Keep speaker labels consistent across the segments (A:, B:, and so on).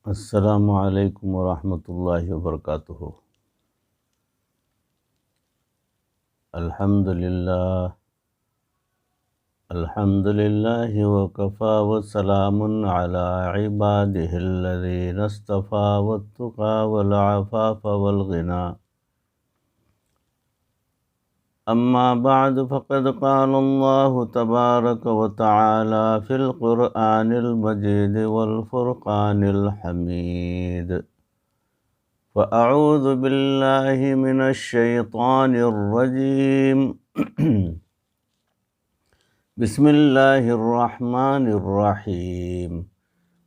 A: السلام علیکم ورحمۃ اللہ وبرکاتہ۔ الحمد للہ وکفی وسلام علی عبادہ الذین اصطفی والتقی والعفاف والغنی۔ اما بعد فقد قال اللہ تبارک وتعالی فی القرآن المجید والفرقان الحمید۔ فأعوذ باللہ من الشیطان الرجیم۔ بسم اللہ الرحمن الرحیم۔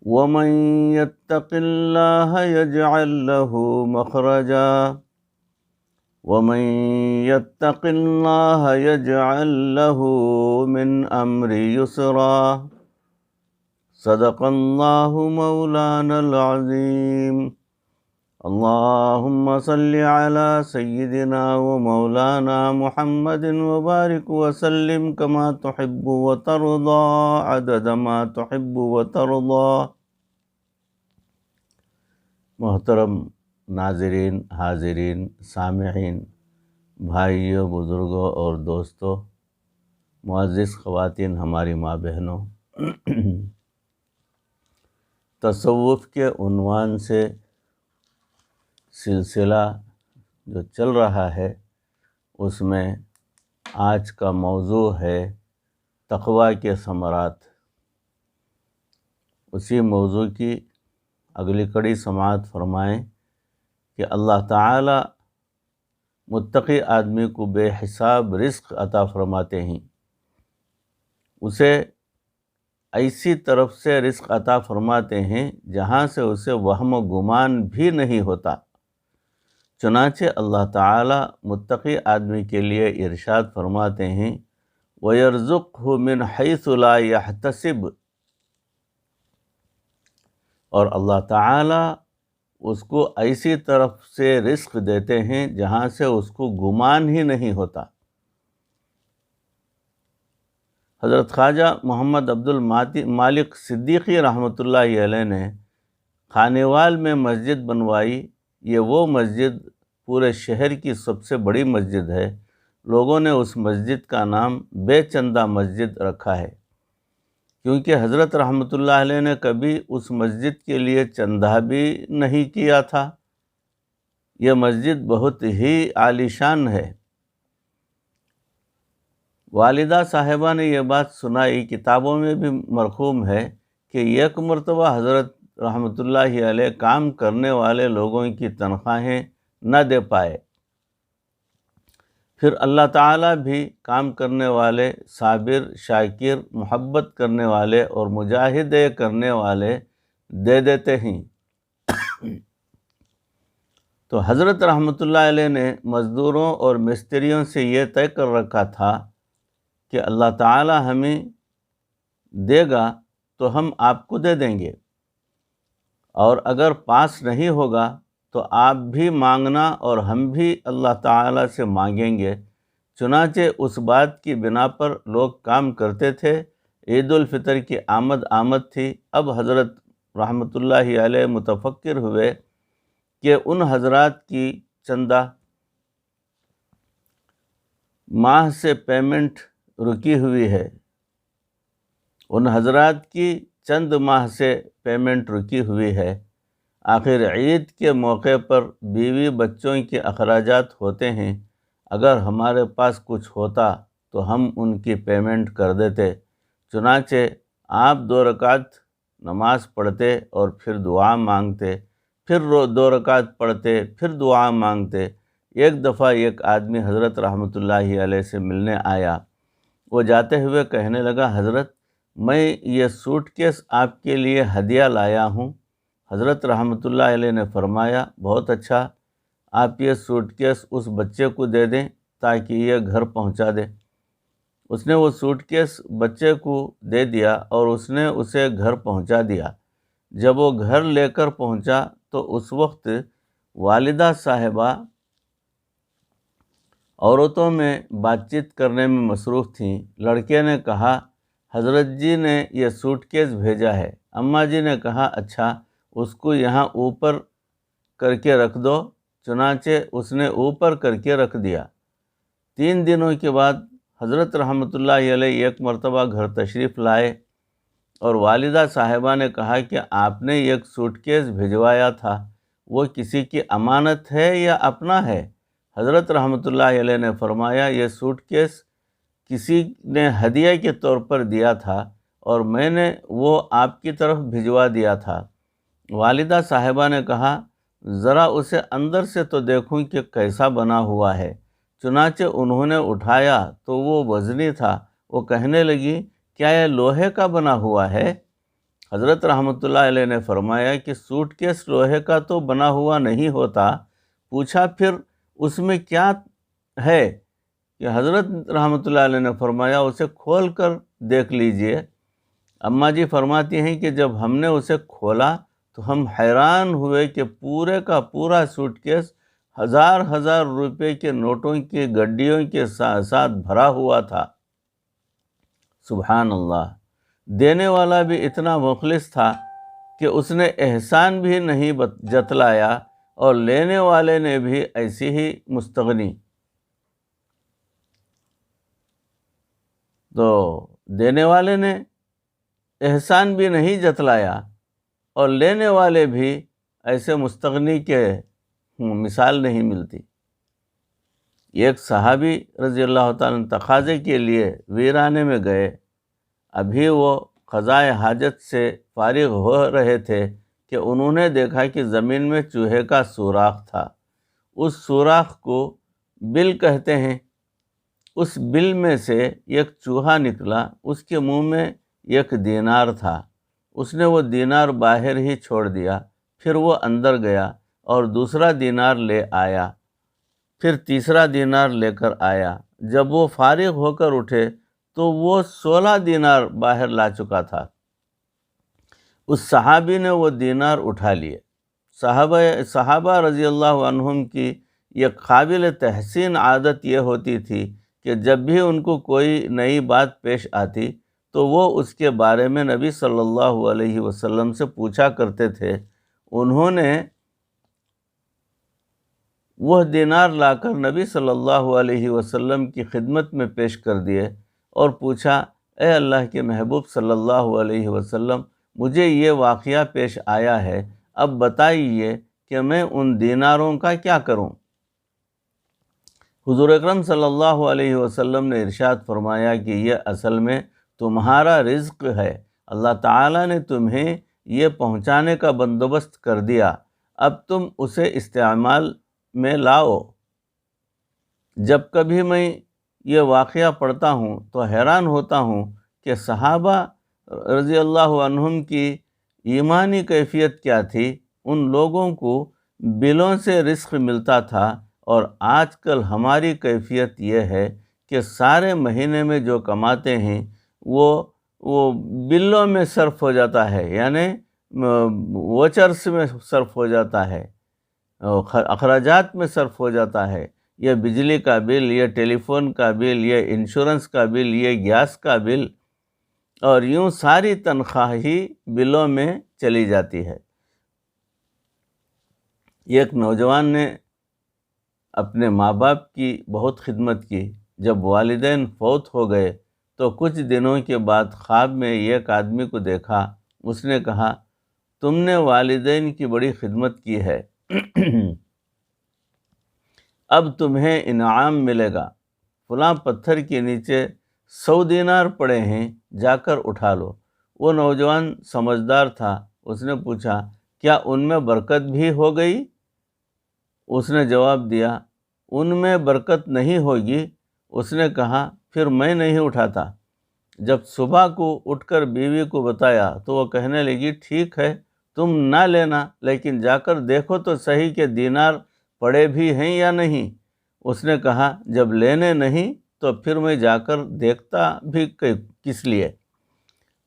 A: ومن یتق اللہ یجعل لہ مخرجا ومن یتق اللہ یجعل لہ من امرہ یسرا۔ صدق اللہ مولانا العظیم۔ اللہم صل علی سیدنا و مولانا محمد وبارک وسلم کما تحب وترضی عدد ما تحب وترضی۔ محترم ناظرین، حاضرین، سامعین، بھائیوں، بزرگوں اور دوستوں، معزز خواتین، ہماری ماں بہنوں، تصوف کے عنوان سے سلسلہ جو چل رہا ہے اس میں آج کا موضوع ہے تقوی کے ثمرات۔ اسی موضوع کی اگلی کڑی سماعت فرمائیں کہ اللہ تعالی متقی آدمی کو بے حساب رزق عطا فرماتے ہیں، اسے ایسی طرف سے رزق عطا فرماتے ہیں جہاں سے اسے وہم و گمان بھی نہیں ہوتا۔ چنانچہ اللہ تعالی متقی آدمی کے لیے ارشاد فرماتے ہیں وَيَرْزُقْهُ مِنْ حَيْثُ لَا يَحْتَسِبُ، اور اللہ تعالی اس کو ایسی طرف سے رزق دیتے ہیں جہاں سے اس کو گمان ہی نہیں ہوتا۔ حضرت خواجہ محمد عبد المالک صدیقی رحمۃ اللہ علیہ نے خانیوال میں مسجد بنوائی۔ یہ وہ مسجد پورے شہر کی سب سے بڑی مسجد ہے۔ لوگوں نے اس مسجد کا نام بے چندہ مسجد رکھا ہے، کیونکہ حضرت رحمۃ اللہ علیہ نے کبھی اس مسجد کے لیے چندہ بھی نہیں کیا تھا۔ یہ مسجد بہت ہی عالیشان ہے۔ والدہ صاحبہ نے یہ بات سنائی، کتابوں میں بھی مرقوم ہے کہ ایک مرتبہ حضرت رحمۃ اللہ علیہ کام کرنے والے لوگوں کی تنخواہیں نہ دے پائے، پھر اللہ تعالیٰ بھی کام کرنے والے صابر، شاکر، محبت کرنے والے اور مجاہدے کرنے والے دے دیتے ہیں۔ تو حضرت رحمۃ اللہ علیہ نے مزدوروں اور مستریوں سے یہ طے کر رکھا تھا کہ اللہ تعالیٰ ہمیں دے گا تو ہم آپ کو دے دیں گے، اور اگر پاس نہیں ہوگا تو آپ بھی مانگنا اور ہم بھی اللہ تعالیٰ سے مانگیں گے۔ چنانچہ اس بات کی بنا پر لوگ کام کرتے تھے۔ عید الفطر کی آمد تھی۔ اب حضرت رحمۃ اللہ علیہ متفکر ہوئے کہ ان حضرات کی چندہ ماہ سے پیمنٹ رکی ہوئی ہے، ان حضرات کی چند ماہ سے پیمنٹ رکی ہوئی ہے۔ آخر عید کے موقع پر بیوی بچوں کے اخراجات ہوتے ہیں، اگر ہمارے پاس کچھ ہوتا تو ہم ان کی پیمنٹ کر دیتے۔ چنانچہ آپ 2 رکعت نماز پڑھتے اور پھر دعا مانگتے، پھر 2 رکعت پڑھتے، پھر دعا مانگتے۔ ایک دفعہ ایک آدمی حضرت رحمۃ اللہ علیہ سے ملنے آیا۔ وہ جاتے ہوئے کہنے لگا، حضرت میں یہ سوٹ کیس آپ کے لیے ہدیہ لایا ہوں۔ حضرت رحمۃ اللہ علیہ نے فرمایا، بہت اچھا، آپ یہ سوٹ کیس اس بچے کو دے دیں تاکہ یہ گھر پہنچا دے۔ اس نے وہ سوٹ کیس بچے کو دے دیا اور اس نے اسے گھر پہنچا دیا۔ جب وہ گھر لے کر پہنچا تو اس وقت والدہ صاحبہ عورتوں میں بات چیت کرنے میں مصروف تھیں۔ لڑکے نے کہا، حضرت جی نے یہ سوٹ کیس بھیجا ہے۔ اماں جی نے کہا، اچھا، اس کو یہاں اوپر کر کے رکھ دو۔ چنانچہ اس نے اوپر کر کے رکھ دیا۔ 3 دنوں کے بعد حضرت رحمۃ اللہ علیہ ایک مرتبہ گھر تشریف لائے اور والدہ صاحبہ نے کہا کہ آپ نے ایک سوٹ کیس بھجوایا تھا، وہ کسی کی امانت ہے یا اپنا ہے؟ حضرت رحمۃ اللہ علیہ نے فرمایا یہ سوٹ کیس کسی نے ہدیہ کے طور پر دیا تھا اور میں نے وہ آپ کی طرف بھجوا دیا تھا۔ والدہ صاحبہ نے کہا ذرا اسے اندر سے تو دیکھوں کہ کیسا بنا ہوا ہے۔ چنانچہ انہوں نے اٹھایا تو وہ وزنی تھا۔ وہ کہنے لگی کیا یہ لوہے کا بنا ہوا ہے؟ حضرت رحمۃ اللہ علیہ نے فرمایا کہ سوٹ کیس لوہے کا تو بنا ہوا نہیں ہوتا۔ پوچھا پھر اس میں کیا ہے؟ کہ حضرت رحمۃ اللہ علیہ نے فرمایا اسے کھول کر دیکھ لیجئے۔ اماں جی فرماتی ہیں کہ جب ہم نے اسے کھولا تو ہم حیران ہوئے کہ پورے کا پورا سوٹ کیس ہزار روپے کے نوٹوں کی گڈیوں کے ساتھ بھرا ہوا تھا۔ سبحان اللہ! دینے والا بھی اتنا مخلص تھا کہ اس نے احسان بھی نہیں جتلایا اور لینے والے نے بھی ایسی ہی مستغنی۔ تو دینے والے نے احسان بھی نہیں جتلایا اور لینے والے بھی ایسے مستغنی کے مثال نہیں ملتی۔ ایک صحابی رضی اللہ تعالیٰ تقاضے کے لیے ویرانے میں گئے۔ ابھی وہ قضائے حاجت سے فارغ ہو رہے تھے کہ انہوں نے دیکھا کہ زمین میں چوہے کا سوراخ تھا۔ اس سوراخ کو بل کہتے ہیں۔ اس بل میں سے ایک چوہا نکلا، اس کے منہ میں ایک دینار تھا۔ اس نے وہ دینار باہر ہی چھوڑ دیا، پھر وہ اندر گیا اور دوسرا دینار لے آیا، پھر تیسرا دینار لے کر آیا۔ جب وہ فارغ ہو کر اٹھے تو وہ 16 دینار باہر لا چکا تھا۔ اس صحابی نے وہ دینار اٹھا لیے۔ صحابہ رضی اللہ عنہم کی یہ قابل تحسین عادت یہ ہوتی تھی کہ جب بھی ان کو کوئی نئی بات پیش آتی تو وہ اس کے بارے میں نبی صلی اللہ علیہ وسلم سے پوچھا کرتے تھے۔ انہوں نے وہ دینار لا کر نبی صلی اللہ علیہ وسلم کی خدمت میں پیش کر دیے اور پوچھا اے اللہ کے محبوب صلی اللہ علیہ وسلم، مجھے یہ واقعہ پیش آیا ہے، اب بتائیے کہ میں ان دیناروں کا کیا کروں؟ حضور اکرم صلی اللہ علیہ وسلم نے ارشاد فرمایا کہ یہ اصل میں تمہارا رزق ہے، اللہ تعالیٰ نے تمہیں یہ پہنچانے کا بندوبست کر دیا، اب تم اسے استعمال میں لاؤ۔ جب کبھی میں یہ واقعہ پڑھتا ہوں تو حیران ہوتا ہوں کہ صحابہ رضی اللہ عنہم کی ایمانی کیفیت کیا تھی۔ ان لوگوں کو بلوں سے رزق ملتا تھا، اور آج کل ہماری کیفیت یہ ہے کہ سارے مہینے میں جو کماتے ہیں وہ بلوں میں صرف ہو جاتا ہے، یعنی ووچرز میں صرف ہو جاتا ہے، اخراجات میں صرف ہو جاتا ہے۔ یہ بجلی کا بل، یہ ٹیلی فون کا بل، یہ انشورنس کا بل، یہ گیس کا بل، اور یوں ساری تنخواہ ہی بلوں میں چلی جاتی ہے۔ ایک نوجوان نے اپنے ماں باپ کی بہت خدمت کی۔ جب والدین فوت ہو گئے تو کچھ دنوں کے بعد خواب میں ایک آدمی کو دیکھا۔ اس نے کہا تم نے والدین کی بڑی خدمت کی ہے، اب تمہیں انعام ملے گا۔ فلاں پتھر کے نیچے 100 دینار پڑے ہیں، جا کر اٹھا لو۔ وہ نوجوان سمجھدار تھا، اس نے پوچھا کیا ان میں برکت بھی ہو گئی؟ اس نے جواب دیا ان میں برکت نہیں ہوگی۔ اس نے کہا پھر میں نہیں اٹھاتا۔ جب صبح کو اٹھ کر بیوی کو بتایا تو وہ کہنے لگی ٹھیک ہے تم نہ لینا، لیکن جا کر دیکھو تو صحیح کہ دینار پڑے بھی ہیں یا نہیں۔ اس نے کہا جب لینے نہیں تو پھر میں جا کر دیکھتا بھی کس لیے۔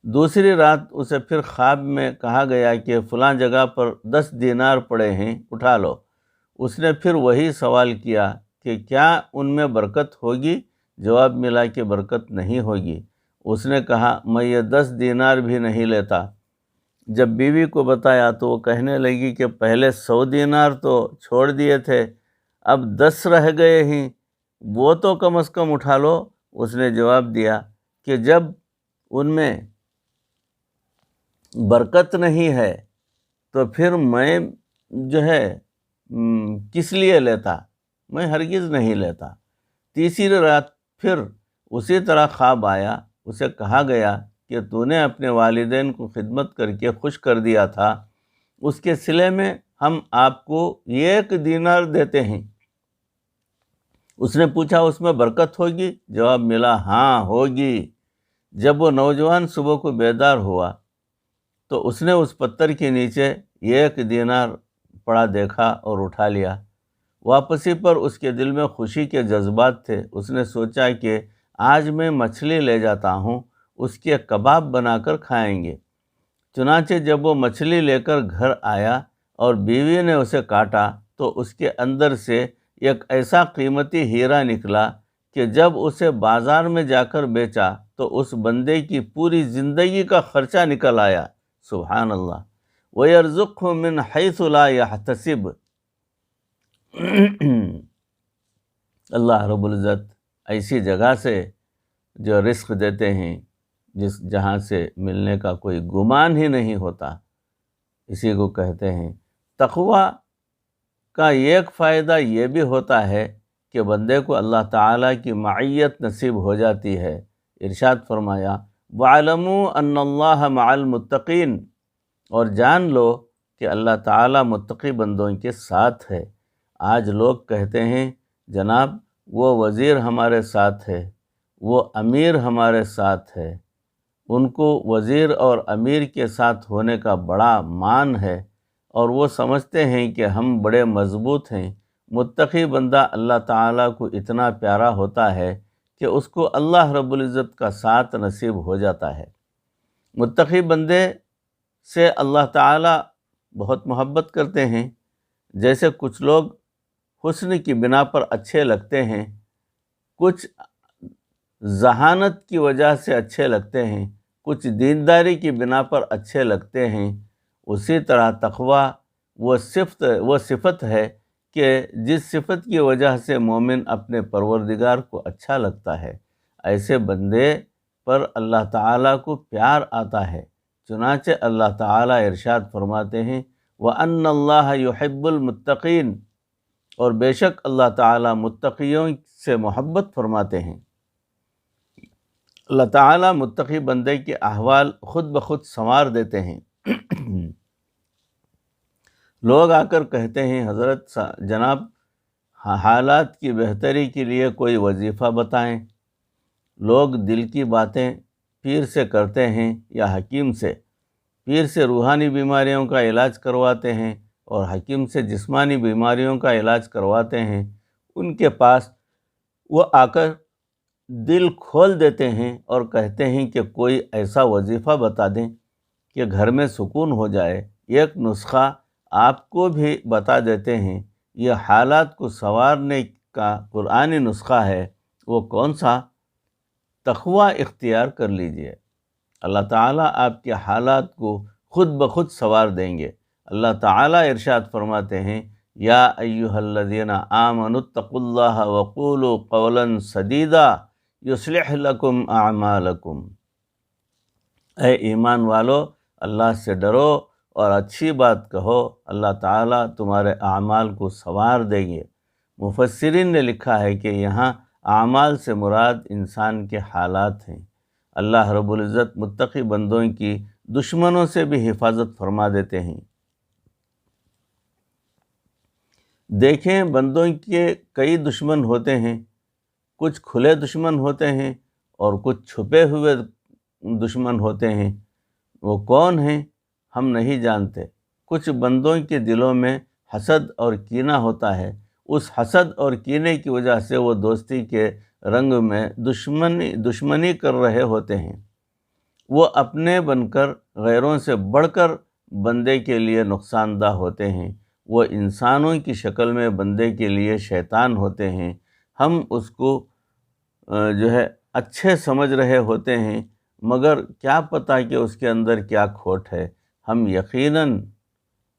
A: دوسری رات اسے پھر خواب میں کہا گیا کہ فلاں جگہ پر 10 دینار پڑے ہیں، اٹھا لو۔ اس نے پھر وہی سوال کیا کہ کیا ان میں برکت ہوگی؟ جواب ملا کہ برکت نہیں ہوگی۔ اس نے کہا میں یہ 10 دینار بھی نہیں لیتا۔ جب بیوی کو بتایا تو وہ کہنے لگی کہ پہلے 100 دینار تو چھوڑ دیے تھے، اب 10 رہ گئے ہیں، وہ تو کم از کم اٹھا لو۔ اس نے جواب دیا کہ جب ان میں برکت نہیں ہے تو پھر میں جو ہے کس لیے لیتا، میں ہرگز نہیں لیتا۔ تیسری رات پھر اسی طرح خواب آیا، اسے کہا گیا کہ تو نے اپنے والدین کو خدمت کر کے خوش کر دیا تھا، اس کے صلے میں ہم آپ کو 1 دینار دیتے ہیں۔ اس نے پوچھا اس میں برکت ہوگی؟ جواب ملا ہاں ہوگی۔ جب وہ نوجوان صبح کو بیدار ہوا تو اس نے اس پتھر کے نیچے 1 دینار پڑا دیکھا اور اٹھا لیا۔ واپسی پر اس کے دل میں خوشی کے جذبات تھے۔ اس نے سوچا کہ آج میں مچھلی لے جاتا ہوں، اس کے کباب بنا کر کھائیں گے۔ چنانچہ جب وہ مچھلی لے کر گھر آیا اور بیوی نے اسے کاٹا تو اس کے اندر سے ایک ایسا قیمتی ہیرا نکلا کہ جب اسے بازار میں جا کر بیچا تو اس بندے کی پوری زندگی کا خرچہ نکل آیا۔ سبحان اللہ۔ وَيَرْزُقْهُ مِنْ حَيْثُ لَا يَحْتَسِبُ۔ اللہ رب العزت ایسی جگہ سے جو رزق دیتے ہیں جہاں سے ملنے کا کوئی گمان ہی نہیں ہوتا، اسی کو کہتے ہیں تقوی۔ کا ایک فائدہ یہ بھی ہوتا ہے کہ بندے کو اللہ تعالیٰ کی معیت نصیب ہو جاتی ہے۔ ارشاد فرمایا وَاعْلَمُوا أَنَّ اللَّهَ مَعَ الْمُتَّقِينَ، اور جان لو کہ اللہ تعالیٰ متقی بندوں کے ساتھ ہے۔ آج لوگ کہتے ہیں جناب وہ وزیر ہمارے ساتھ ہے، وہ امیر ہمارے ساتھ ہے، ان کو وزیر اور امیر کے ساتھ ہونے کا بڑا مان ہے اور وہ سمجھتے ہیں کہ ہم بڑے مضبوط ہیں۔ متقی بندہ اللہ تعالیٰ کو اتنا پیارا ہوتا ہے کہ اس کو اللہ رب العزت کا ساتھ نصیب ہو جاتا ہے۔ متقی بندے سے اللہ تعالیٰ بہت محبت کرتے ہیں۔ جیسے کچھ لوگ حسن کی بنا پر اچھے لگتے ہیں، کچھ ذہانت کی وجہ سے اچھے لگتے ہیں، کچھ دینداری کی بنا پر اچھے لگتے ہیں، اسی طرح تقوی وہ صفت ہے کہ جس صفت کی وجہ سے مومن اپنے پروردگار کو اچھا لگتا ہے، ایسے بندے پر اللہ تعالیٰ کو پیار آتا ہے۔ چنانچہ اللہ تعالیٰ ارشاد فرماتے ہیں وَأَنَّ اللَّهَ يُحِبُّ الْمُتَّقِينَ، اور بے شک اللہ تعالیٰ متقیوں سے محبت فرماتے ہیں۔ اللہ تعالیٰ متقی بندے کے احوال خود بخود سنوار دیتے ہیں۔ لوگ آ کر کہتے ہیں حضرت جناب حالات کی بہتری کے لیے کوئی وظیفہ بتائیں۔ لوگ دل کی باتیں پیر سے کرتے ہیں یا حکیم سے، پیر سے روحانی بیماریوں کا علاج کرواتے ہیں اور حکیم سے جسمانی بیماریوں کا علاج کرواتے ہیں۔ ان کے پاس وہ آ کر دل کھول دیتے ہیں اور کہتے ہیں کہ کوئی ایسا وظیفہ بتا دیں کہ گھر میں سکون ہو جائے۔ ایک نسخہ آپ کو بھی بتا دیتے ہیں، یہ حالات کو سنوارنے کا قرآنی نسخہ ہے۔ وہ کون سا؟ تقوی اختیار کر لیجئے، اللہ تعالیٰ آپ کے حالات کو خود بخود سنوار دیں گے۔ اللہ تعالیٰ ارشاد فرماتے ہیں یا ایھا الذین آمنوا اتقوا اللہ وقولوا قولا سدیدا یصلح لکم اعمالکم، اے ایمان والو اللہ سے ڈرو اور اچھی بات کہو، اللہ تعالیٰ تمہارے اعمال کو سنوار دیں گے۔ مفسرین نے لکھا ہے کہ یہاں اعمال سے مراد انسان کے حالات ہیں۔ اللہ رب العزت متقی بندوں کی دشمنوں سے بھی حفاظت فرما دیتے ہیں۔ دیکھیں بندوں کے کئی دشمن ہوتے ہیں، کچھ کھلے دشمن ہوتے ہیں اور کچھ چھپے ہوئے دشمن ہوتے ہیں۔ وہ کون ہیں ہم نہیں جانتے۔ کچھ بندوں کے دلوں میں حسد اور کینہ ہوتا ہے، اس حسد اور کینے کی وجہ سے وہ دوستی کے رنگ میں دشمنی کر رہے ہوتے ہیں۔ وہ اپنے بن کر غیروں سے بڑھ کر بندے کے لیے نقصان دہ ہوتے ہیں۔ وہ انسانوں کی شکل میں بندے کے لیے شیطان ہوتے ہیں۔ ہم اس کو اچھے سمجھ رہے ہوتے ہیں، مگر کیا پتہ کہ اس کے اندر کیا کھوٹ ہے۔ ہم یقیناً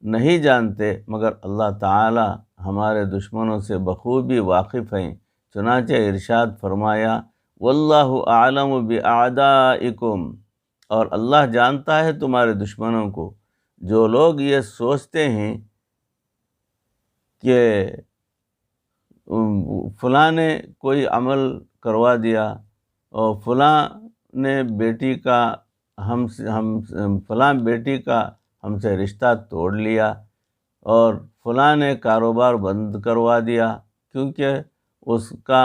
A: نہیں جانتے مگر اللہ تعالی ہمارے دشمنوں سے بخوبی واقف ہیں۔ چنانچہ ارشاد فرمایا واللہ اعلم باعدائکم، اور اللہ جانتا ہے تمہارے دشمنوں کو۔ جو لوگ یہ سوچتے ہیں کہ فلاں نے کوئی عمل کروا دیا اور فلاں نے بیٹی کا فلاں بیٹی کا ہم سے رشتہ توڑ لیا اور فلاں نے کاروبار بند کروا دیا کیونکہ اس کا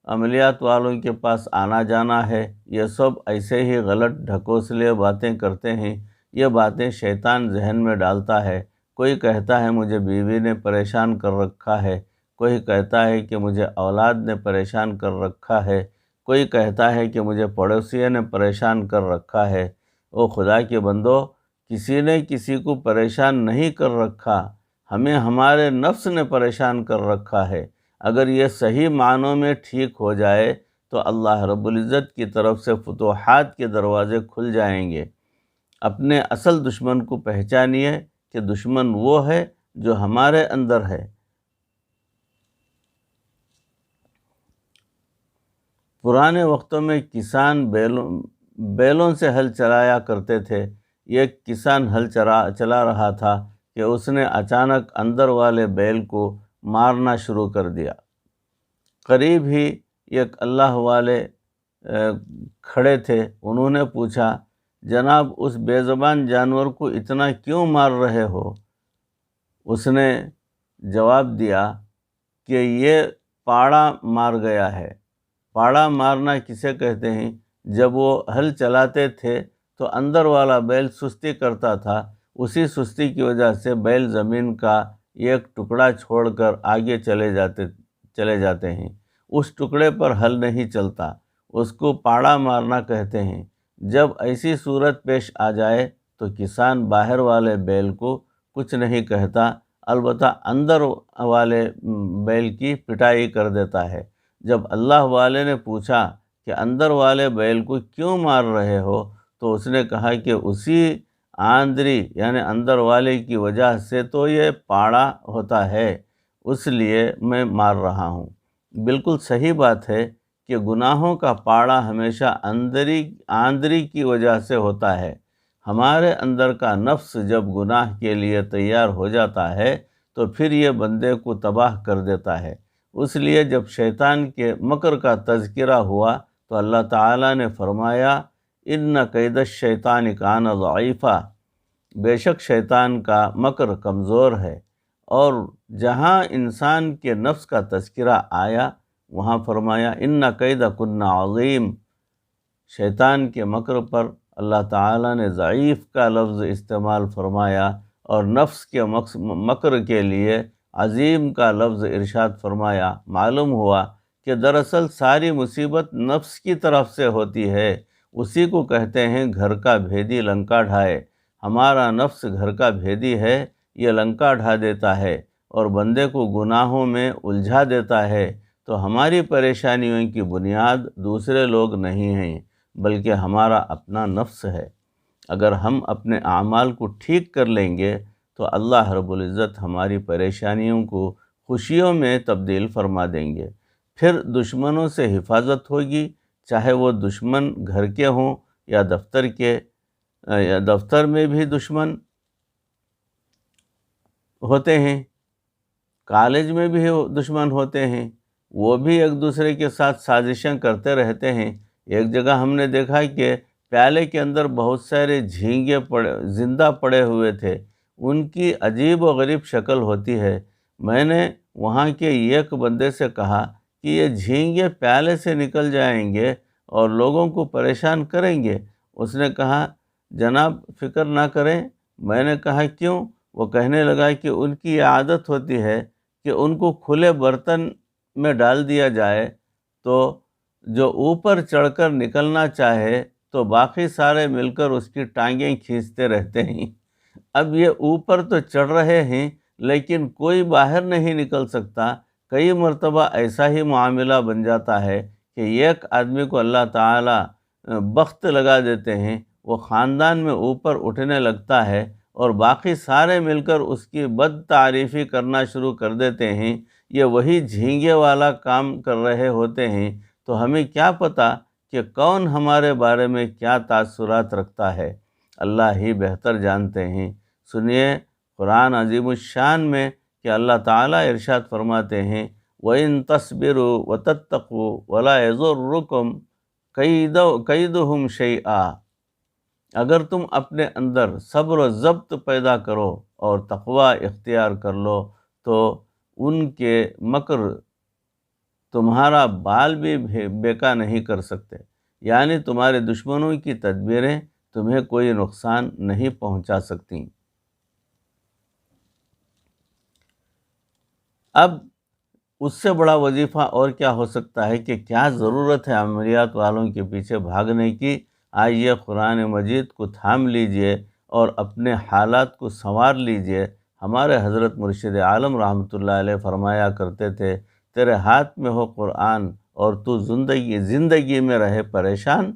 A: عملیات والوں کے پاس آنا جانا ہے، یہ سب ایسے ہی غلط ڈھکوسلے باتیں کرتے ہیں۔ یہ باتیں شیطان ذہن میں ڈالتا ہے۔ کوئی کہتا ہے مجھے بیوی نے پریشان کر رکھا ہے، کوئی کہتا ہے کہ مجھے اولاد نے پریشان کر رکھا ہے، کوئی کہتا ہے کہ مجھے پڑوسی نے پریشان کر رکھا ہے۔ او خدا کے بندو، کسی نے کسی کو پریشان نہیں کر رکھا، ہمیں ہمارے نفس نے پریشان کر رکھا ہے۔ اگر یہ صحیح معنوں میں ٹھیک ہو جائے تو اللہ رب العزت کی طرف سے فتوحات کے دروازے کھل جائیں گے۔ اپنے اصل دشمن کو پہچانیے کہ دشمن وہ ہے جو ہمارے اندر ہے۔ پرانے وقتوں میں کسان بیلوں سے ہل چلایا کرتے تھے۔ ایک کسان ہل چلا رہا تھا کہ اس نے اچانک اندر والے بیل کو مارنا شروع کر دیا۔ قریب ہی ایک اللہ والے کھڑے تھے، انہوں نے پوچھا جناب اس بے زبان جانور کو اتنا کیوں مار رہے ہو؟ اس نے جواب دیا کہ یہ پاڑا مار گیا ہے۔ پاڑا مارنا کسے کہتے ہیں؟ جب وہ ہل چلاتے تھے تو اندر والا بیل سستی کرتا تھا، اسی سستی کی وجہ سے بیل زمین کا ایک ٹکڑا چھوڑ کر آگے چلے جاتے ہیں، اس ٹکڑے پر ہل نہیں چلتا، اس کو پاڑا مارنا کہتے ہیں۔ جب ایسی صورت پیش آ جائے تو کسان باہر والے بیل کو کچھ نہیں کہتا، البتہ اندر والے بیل کی پٹائی کر دیتا ہے۔ جب اللہ والے نے پوچھا کہ اندر والے بیل کو کیوں مار رہے ہو تو اس نے کہا کہ اسی آندری یعنی اندر والے کی وجہ سے تو یہ پاڑا ہوتا ہے، اس لیے میں مار رہا ہوں۔ بالکل صحیح بات ہے کہ گناہوں کا پاڑا ہمیشہ آندری کی وجہ سے ہوتا ہے۔ ہمارے اندر کا نفس جب گناہ کے لیے تیار ہو جاتا ہے تو پھر یہ بندے کو تباہ کر دیتا ہے۔ اس لیے جب شیطان کے مکر کا تذکرہ ہوا تو اللہ تعالیٰ نے فرمایا ان کید الشیطان کان ضعیفا، بے شک شیطان کا مکر کمزور ہے۔ اور جہاں انسان کے نفس کا تذکرہ آیا وہاں فرمایا ان کید کن عظیم، شیطان کے مکر پر اللہ تعالیٰ نے ضعیف کا لفظ استعمال فرمایا اور نفس کے مکر کے لیے عظیم کا لفظ ارشاد فرمایا۔ معلوم ہوا کہ دراصل ساری مصیبت نفس کی طرف سے ہوتی ہے۔ اسی کو کہتے ہیں گھر کا بھیدی لنکا ڈھائے۔ ہمارا نفس گھر کا بھیدی ہے، یہ لنکا ڈھا دیتا ہے اور بندے کو گناہوں میں الجھا دیتا ہے۔ تو ہماری پریشانیوں کی بنیاد دوسرے لوگ نہیں ہیں بلکہ ہمارا اپنا نفس ہے۔ اگر ہم اپنے اعمال کو ٹھیک کر لیں گے تو اللہ رب العزت ہماری پریشانیوں کو خوشیوں میں تبدیل فرما دیں گے۔ پھر دشمنوں سے حفاظت ہوگی، چاہے وہ دشمن گھر کے ہوں یا دفتر کے، یا دفتر میں بھی دشمن ہوتے ہیں، کالج میں بھی دشمن ہوتے ہیں، وہ بھی ایک دوسرے کے ساتھ سازشیں کرتے رہتے ہیں۔ ایک جگہ ہم نے دیکھا کہ پیالے کے اندر بہت سارے جھینگے زندہ پڑے ہوئے تھے، ان کی عجیب و غریب شکل ہوتی ہے۔ میں نے وہاں کے ایک بندے سے کہا کہ یہ جھینگے پیالے سے نکل جائیں گے اور لوگوں کو پریشان کریں گے۔ اس نے کہا جناب فکر نہ کریں۔ میں نے کہا کیوں؟ وہ کہنے لگا کہ ان کی یہ عادت ہوتی ہے کہ ان کو کھلے برتن میں ڈال دیا جائے تو جو اوپر چڑھ کر نکلنا چاہے تو باقی سارے مل کر اس کی ٹانگیں کھینچتے رہتے ہیں۔ اب یہ اوپر تو چڑھ رہے ہیں لیکن کوئی باہر نہیں نکل سکتا۔ کئی مرتبہ ایسا ہی معاملہ بن جاتا ہے کہ ایک آدمی کو اللہ تعالیٰ بخت لگا دیتے ہیں، وہ خاندان میں اوپر اٹھنے لگتا ہے اور باقی سارے مل کر اس کی بد تعریفی کرنا شروع کر دیتے ہیں، یہ وہی جھینگے والا کام کر رہے ہوتے ہیں، تو ہمیں کیا پتہ کہ کون ہمارے بارے میں کیا تاثرات رکھتا ہے؟ اللہ ہی بہتر جانتے ہیں۔ سنیے قرآن عظیم الشان میں کہ اللہ تعالیٰ ارشاد فرماتے ہیں وَإِن تَصْبِرُوا وَتَتَّقُوا وَلَا يَضُرُّكُمْ كَيْدُهُمْ شَيْئًا، اگر تم اپنے اندر صبر و ضبط پیدا کرو اور تقوی اختیار کر لو تو ان کے مکر تمہارا بال بھی بیکا نہیں کر سکتے، یعنی تمہارے دشمنوں کی تدبیریں تمہیں کوئی نقصان نہیں پہنچا سکتی۔ اب اس سے بڑا وظیفہ اور کیا ہو سکتا ہے کہ کیا ضرورت ہے عملیات والوں کے پیچھے بھاگنے کی؟ آئیے قرآن مجید کو تھام لیجئے اور اپنے حالات کو سنوار لیجئے۔ ہمارے حضرت مرشد عالم رحمۃ اللہ علیہ فرمایا کرتے تھے تیرے ہاتھ میں ہو قرآن اور تو زندگی میں رہے پریشان،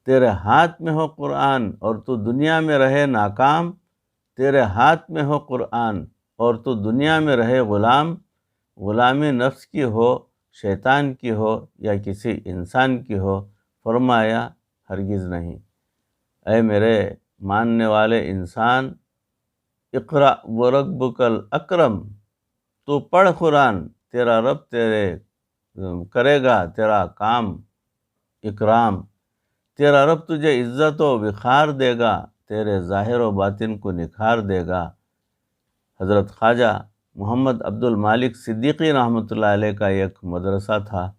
A: تیرے ہاتھ میں ہو قرآن اور تو دنیا میں رہے ناکام، تیرے ہاتھ میں ہو قرآن اور تو دنیا میں رہے غلام، غلامی نفس کی ہو، شیطان کی ہو یا کسی انسان کی ہو؟ فرمایا ہرگز نہیں۔ اے میرے ماننے والے انسان، اقرأ وربک الاکرم، تو پڑھ قرآن، تیرا رب تیرے کرے گا تیرا کام اکرام، تیرا رب تجھے عزت و وقار دے گا، تیرے ظاہر و باطن کو نکھار دے گا۔ حضرت خواجہ محمد عبد المالک صدیقی رحمۃ اللہ علیہ کا ایک مدرسہ تھا،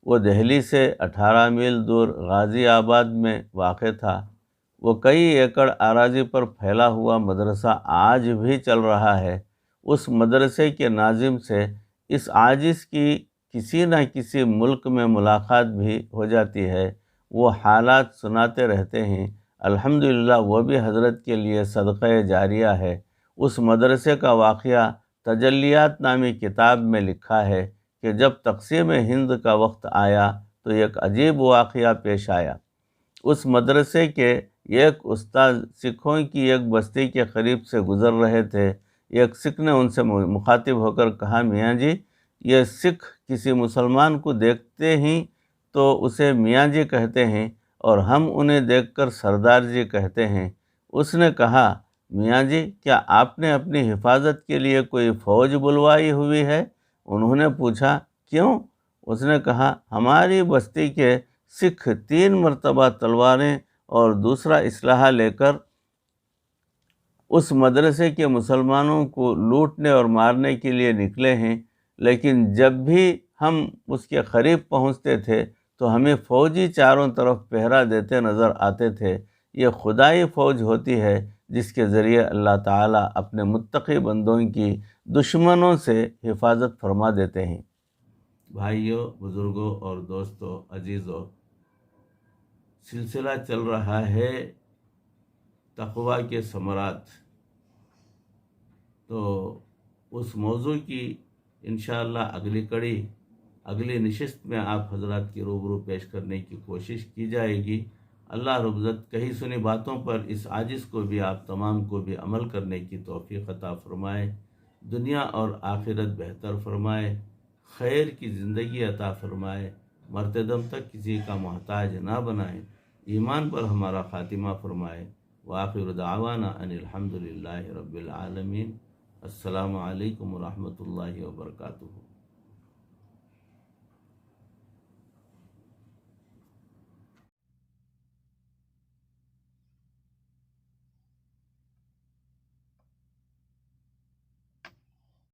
A: وہ دہلی سے 18 میل دور غازی آباد میں واقع تھا۔ وہ کئی ایکڑ اراضی پر پھیلا ہوا مدرسہ آج بھی چل رہا ہے۔ اس مدرسے کے ناظم سے اس عاجز کی کسی نہ کسی ملک میں ملاقات بھی ہو جاتی ہے، وہ حالات سناتے رہتے ہیں۔ الحمدللہ وہ بھی حضرت کے لیے صدقہ جاریہ ہے۔ اس مدرسے کا واقعہ تجلیات نامی کتاب میں لکھا ہے کہ جب تقسیم ہند کا وقت آیا تو ایک عجیب واقعہ پیش آیا۔ اس مدرسے کے ایک استاد سکھوں کی ایک بستی کے قریب سے گزر رہے تھے۔ ایک سکھ نے ان سے مخاطب ہو کر کہا، میاں جی، یہ سکھ کسی مسلمان کو دیکھتے ہی تو اسے میاں جی کہتے ہیں اور ہم انہیں دیکھ کر سردار جی کہتے ہیں۔ اس نے کہا، میاں جی، کیا آپ نے اپنی حفاظت کے لیے کوئی فوج بلوائی ہوئی ہے؟ انہوں نے پوچھا، کیوں؟ اس نے کہا، ہماری بستی کے سکھ 3 مرتبہ تلواریں اور دوسرا اسلحہ لے کر اس مدرسے کے مسلمانوں کو لوٹنے اور مارنے کے لیے نکلے ہیں، لیکن جب بھی ہم اس کے قریب پہنچتے تھے تو ہمیں فوجی چاروں طرف پہرا دیتے نظر آتے تھے۔ یہ خدائی فوج ہوتی ہے جس کے ذریعے اللہ تعالیٰ اپنے متقی بندوں کی دشمنوں سے حفاظت فرما دیتے ہیں۔ بھائیوں، بزرگوں اور دوستوں، عزیزوں، سلسلہ چل رہا ہے تقوی کے ثمرات، تو اس موضوع کی انشاءاللہ اگلی کڑی، اگلی نشست میں آپ حضرات کی روبرو پیش کرنے کی کوشش کی جائے گی۔ اللہ رب العزت کہی سنی باتوں پر اس عاجز کو بھی آپ تمام کو بھی عمل کرنے کی توفیق عطا فرمائے، دنیا اور آخرت بہتر فرمائے، خیر کی زندگی عطا فرمائے، مرتے دم تک کسی کا محتاج نہ بنائے، ایمان پر ہمارا خاتمہ فرمائے۔ وآخر دعوانا ان الحمدللہ رب العالمین۔ السلام علیکم ورحمۃ اللہ وبرکاتہ۔